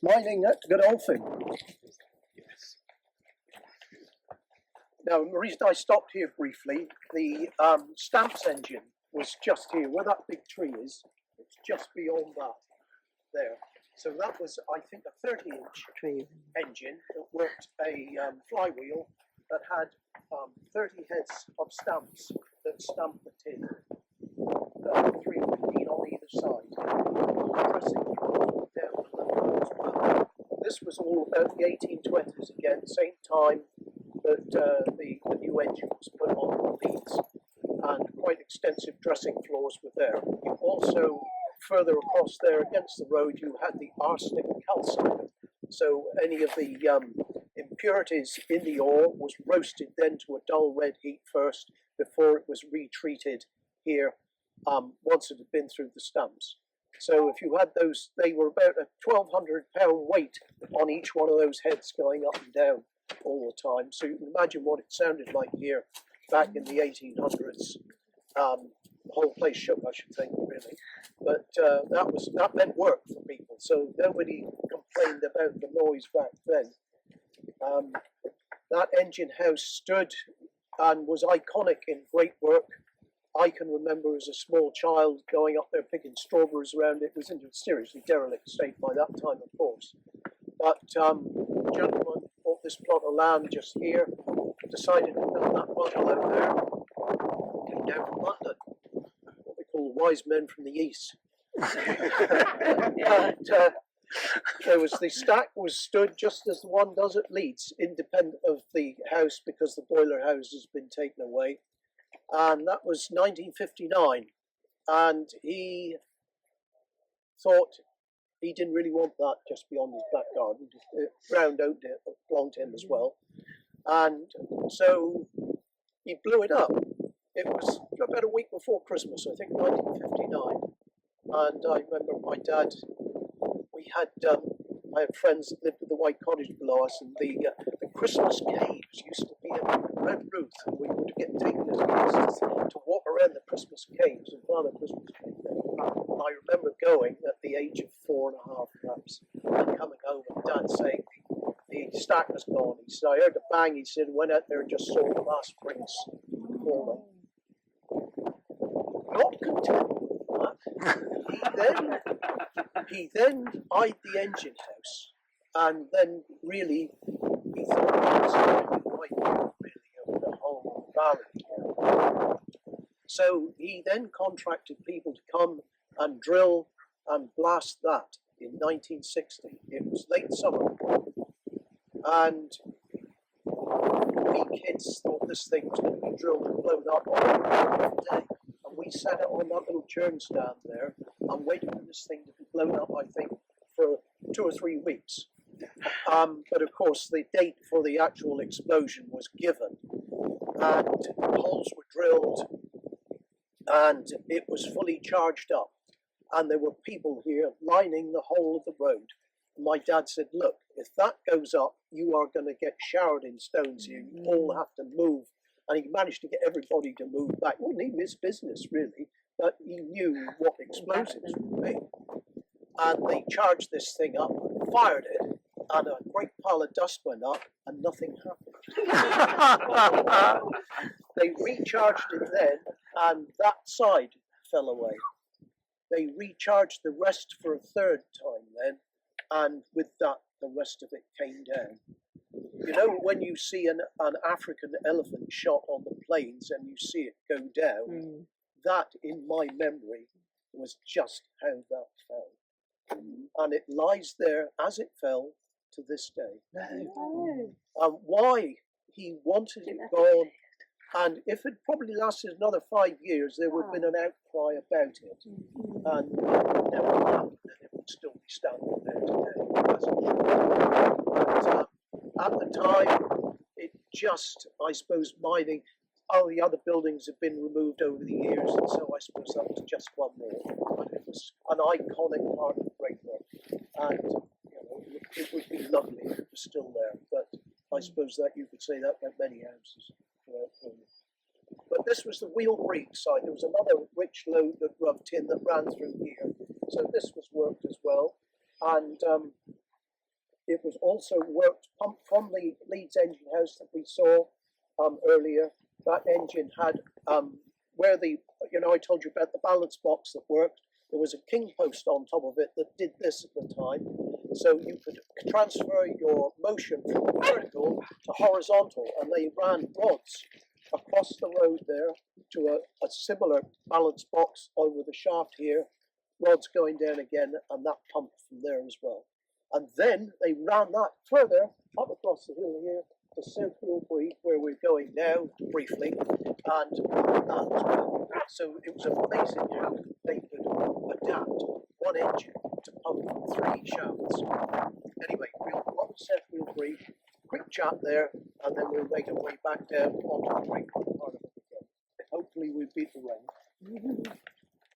mining at Godolphin. Now, the reason I stopped here briefly, the stamps engine was just here, where that big tree is. It's just beyond that, there. So that was, I think, a 30-inch engine that worked a flywheel that had 30 heads of stamps that stamped the tin. 315 on either side. Pressing down below as well. This was all about the 1820s again, same time that the new engine was put on the leads, and quite extensive dressing floors were there. You also, further across there against the road, you had the arsenic calciner. So any of the impurities in the ore was roasted then to a dull red heat first before it was retreated here once it had been through the stamps. So if you had those, they were about a 1,200-pound weight on each one of those heads going up and down all the time. So you can imagine what it sounded like here back in the 1800s. The whole place shook, I should think, really. But that meant work for people. So nobody complained about the noise back then. That engine house stood and was iconic in great work. I can remember as a small child going up there picking strawberries around it. It was in a seriously derelict state by that time, of course. But the gentleman bought this plot of land just here, decided to build that bungalow there, came down from London, what they call wise men from the east. And, there was the stack was stood just as the one does at Leeds, independent of the house because the boiler house has been taken away. And that was 1959, and he thought he didn't really want that just beyond his back garden. Ground out belonged to him as well, and so he blew it up. It was about a week before Christmas, I think, 1959, and I remember my dad. I had friends that lived at the White Cottage below us, and the Christmas caves used to be a red roof, and we would get taken as guests to walk around the Christmas caves and find the Christmas cave there. And I remember going at the age of 4.5 perhaps, and coming home and Dad saying the stack was gone. He said, I heard the bang, he said, went out there and just saw the last bricks falling. Not content with that, he then eyed the engine house, and then really he thought it was right really of the whole valley. So he then contracted people to come and drill and blast that in 1960. It was late summer, and we kids thought this thing was going to be drilled and blown up on one day. And we sat on that little churn stand there and waited for this thing to be blown up, I think, for 2 or 3 weeks. But of course, the date for the actual explosion was given, and holes were drilled, and it was fully charged up. And there were people here lining the whole of the road. And my dad said, look, if that goes up, you are going to get showered in stones here. You all have to move. And he managed to get everybody to move back. It wasn't even his business, really, but he knew what explosives would be. And they charged this thing up, fired it, and a great pile of dust went up, and nothing happened. They recharged it then, and that side fell away. They recharged the rest for a third time then, and with that, the rest of it came down. You know, when you see an African elephant shot on the plains and you see it go down, that, in my memory, was just how that fell. And it lies there as it fell to this day. And why he wanted it gone, and if it probably lasted another 5 years, there would have been an outcry about it. And it would never happen, and it would still be standing there today. But at the time, it just, I suppose, mining, all the other buildings have been removed over the years, and so I suppose that was just one more. But it was an iconic part of great work. And you know, it would be lovely if it was still there. But I suppose that you could say that about many houses. But this was the Wheal Breage side. There was another rich lode of tin that ran through here. So this was worked as well. And it was also worked pumped from the Leeds engine house that we saw earlier. That engine had where the I told you about the balance box that worked. There was a king post on top of it that did this at the time, so you could transfer your motion from vertical to horizontal, and they ran rods across the road there to a similar balance box over the shaft here, rods going down again, and that pumped from there as well. And then they ran that further up across the hill here to South Wheal Breage, where we're going now briefly, and that as well. So it was amazing how they could adapt one engine to pump three shafts. Anyway, we'll go up to South Wheal Breage, quick chat there, and then we'll make our way back down onto the creek part of it again. Hopefully we beat the rain.